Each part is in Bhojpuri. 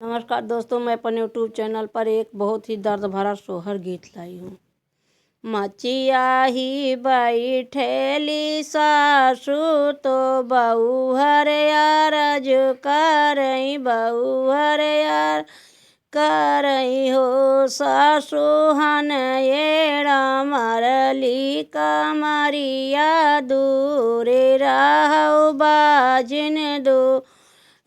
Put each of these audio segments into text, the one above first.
नमस्कार दोस्तों, मैं अपने यूट्यूब चैनल पर एक बहुत ही दर्द भरा सोहर गीत लाई हूँ। मचिया ही बैठेली सासू तो बहू हर यार जो करई बहू हर यार करई हो सासू हन एड़ा मरली कमरिया दूरे रहु बाजिन दू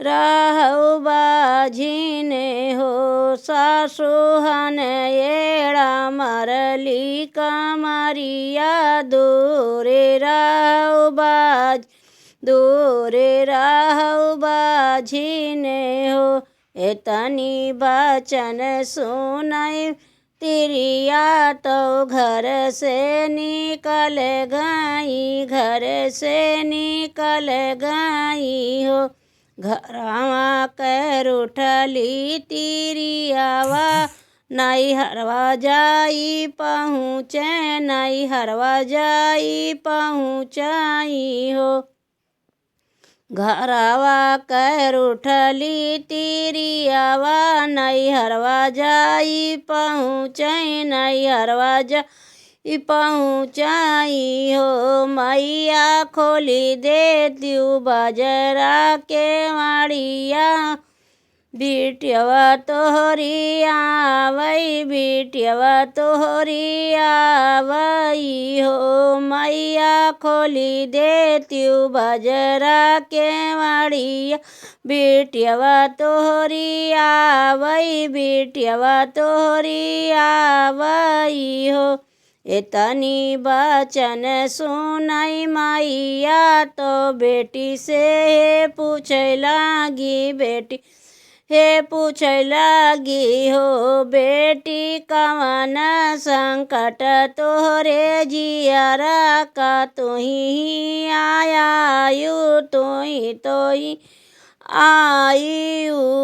रहु बाझिन हो सासू हन एड़ा मरली कमरिया दूरे रहु बाझिन हो। एतनी बचन सुनाई तिरिया तो घर से निकल गई हो। घरवा कर उठली तिरियावा नहीं हरवा जाई पहुँचाई हो। घरवा कर उठली तिरियावा नहीं हरवा जाई पहुँचाई हो। मैया खोली देती बजरा के माड़िया बिटियवा तोहरी आवई हो। मैया खोली देती बजरा के माड़िया बिटियवा तोहरी आवई हो। एतनी बचन सुनाई मैया तो बेटी से पूछे लगी हो। बेटी कवन संकट तोहरे जियरा का तुही आयु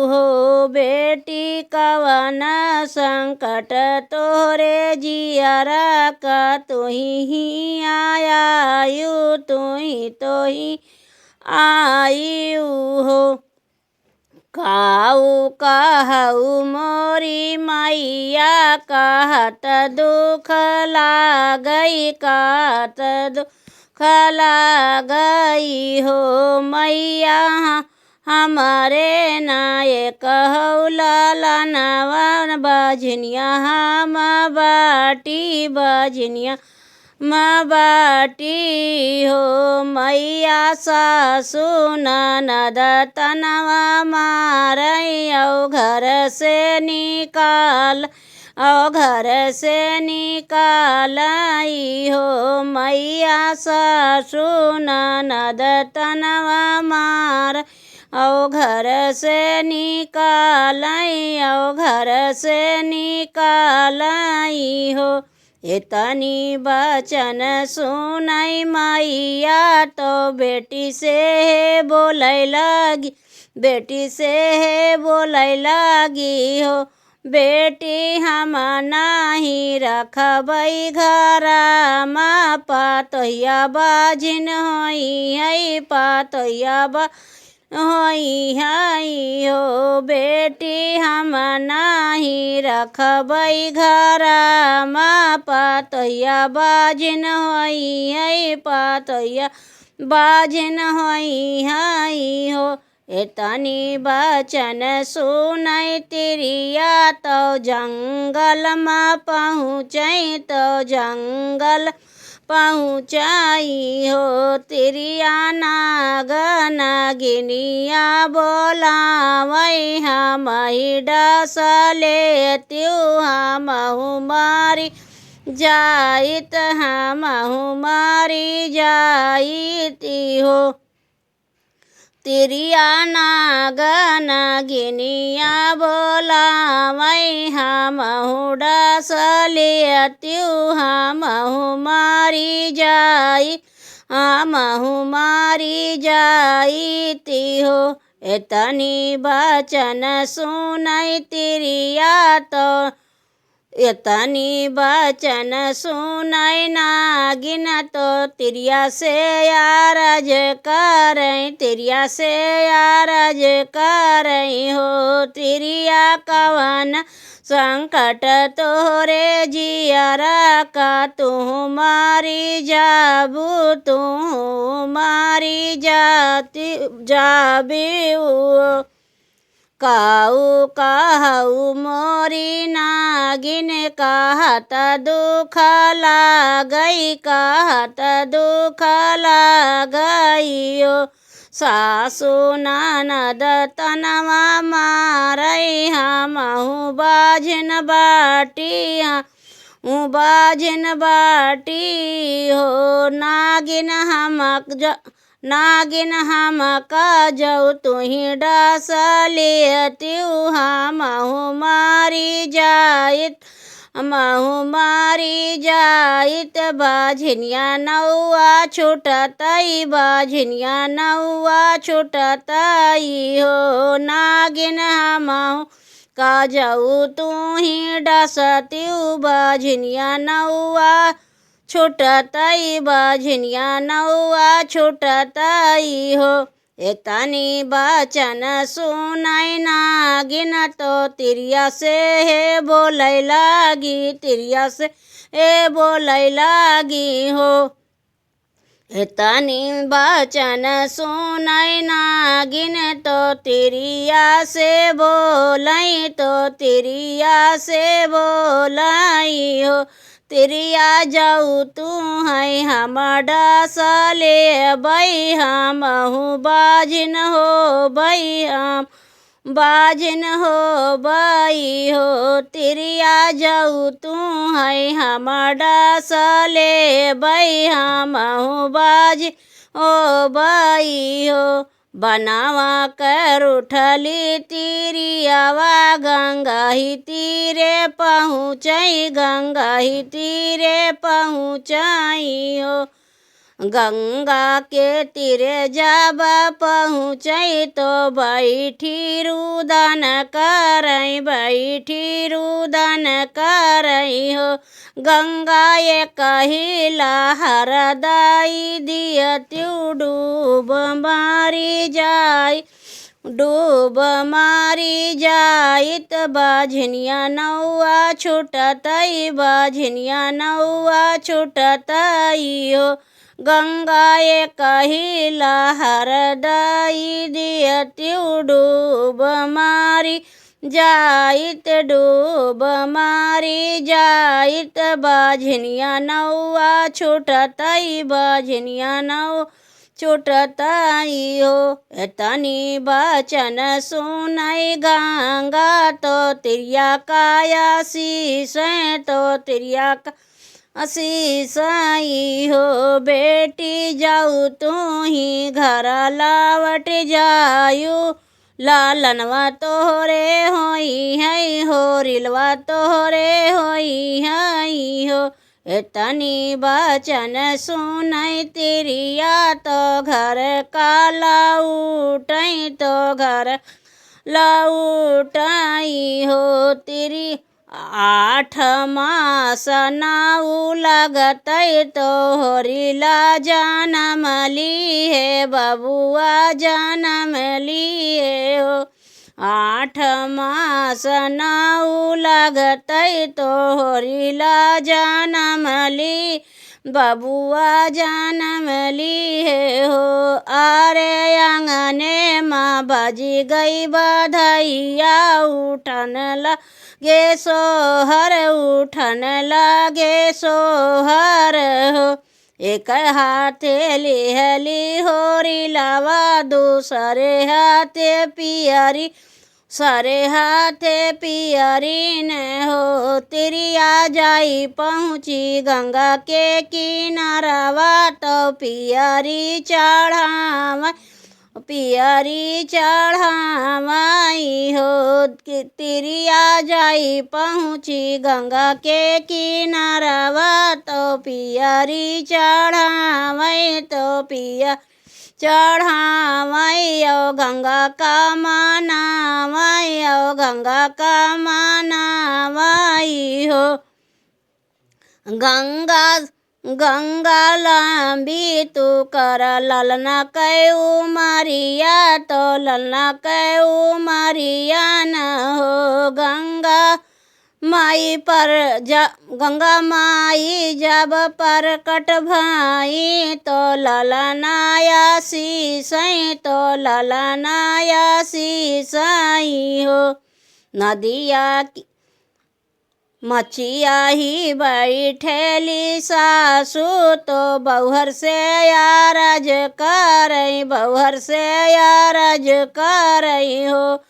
हो। बेटी कवन संकट तोहरे जियरा का तुही आयु हो। काऊ कहऊ मोरी मैया कहत दुख लागई हो। मैया हमारे नाये कहऊ लालनवा बजनिया हम बाटी हो। मैया सासू ननद तनवा मारई औ घर से निकालई हो। मैया सासू ननद तनवा मार औ घर से निकालई हो। एतनी बचन सुनाई मैया तो बेटी से बोलै लगी हो। बेटी हम नाही रखबै घरमा पातोहिया बाझिन होई हो। बेटी हम नाही रखबै घरमा पातोहिया बाझिन होई हो। एतनी बचन सुनाई तिरिया तो जंगल में पहुँचाई हो। तिरिया नागिनिया बोलावई हमही डसले हमहु मारी जाइत हो। तिरिया नागिनिया बोलावई हमहु डसले हमहु मारी जाइत हो। एतनी बचन सुनाई तिरिया तो यतनी बचन सुनय नागिन तो तिरिया से यारज करई, तिरिया से यारज करई हो। तिरिया कवन संकट तोरे जियरा का, तू मारी जाबू तू मारी जाबी काऊ कहऊ मोरी नागिन, कहत दुख लागई, कहत दुख लागई। सासु ननद तनवा मारई, हमहु बाझिन बाटी, बाझिन बाटी हो। नागिन हमका जऊ तुही डसलियत्यू, हमहु मारी जाइत, हमहु मारी जाइत। बाझिनिया नौआ छुटतई, बाझिनिया नौआ छुटतई हो। नागिन हमहु का जऊ तुही डसत्यू, बाझिनिया नौआ छुटतई, बाझिनिया नौआ छुटतई हो। एतनी बचन सुनय नागिन तो तिरिया से हे बोलय लागी, तिरिया से हे बोलय लागी हो। एतनी बचन सुनय नागिन तो तिरिया से बोलई, तो तिरिया से बोलई हो। तिरिया जाऊ तू है हम डसले बई, हमहु बाझिन हो बई, हम बाझिन हो बई हो। तिरिया जाऊ तू है हम डसले बई, हमहु बाझिन हो बई हो। बनावा कर उठली तिरियावा, गंगा ही तीरे पहुँचई, गंगा ही तीरे पहुँचई हो। गंगा के तीरे जब पहुँचई, तो बैठी रुदन करई, बैठी रुदन करई हो। गंगा ये कही लहर दाई दियत्यू, डूब मारी जाई, डूब मारी जाइत। बाझिनिया नौआ छुटतई, बाझिनिया नौआ छुटतई हो। गंगा ये कही लहर दाई दियत्यू, डूब मारी जाइत, डूब मारी जाइत। बाझिनिया नौआ छुटतई, बाझिनिया नौ छुटतई हो। एतनी बचन सुनय गंगा तो तिरिया काया शीस, तो तिरिया का शीसई हो। बेटी जाऊ तू ही घर लावट जायू, लालनवा तोहरे होई है हो, रिलवा तोहरे होई है हो। एतनी बचन सुनय तिरिया तो घर का लौटई, तो घर लौटई हो। तिरी 8 मास नाऊ लगतई, तोहरीला जनम लिए बबुआ जनम लिए हो। 8 मास नाऊ लगतई, तोहरीला जनम ली बबुआ जनम लिए हो। अरे आंगने माँ बजी गई बधैया, उठन लगे सोहर, उठन लगे सोहर हो। एक हाथे लिहली होरी लावा, दूसरे हाथे पियरी, सारे हाथे पियरी न हो। तिरिया जाई पहुँची गंगा के किनारावा, तो पियरी चढ़ावा, पियरी चढ़ावाई हो। तिरिया जाई पहुँची गंगा के किनारावा, तो पियरी चढ़ावई, तो पिया चढ़ावैयो गंगा का मनावैयो गंगा का मनावई हो। गंगा गंगा लंबी तू कर ललना कै उमरिया तो ललना कै उमरिया न हो। गंगा माई जब प्रकट भई तो ललनाया शीसई तो ललनाया शीसई हो। नदिया मचिया ही बैठेली सासू तो बउहर से यारज करई बउहर से यारज करई हो।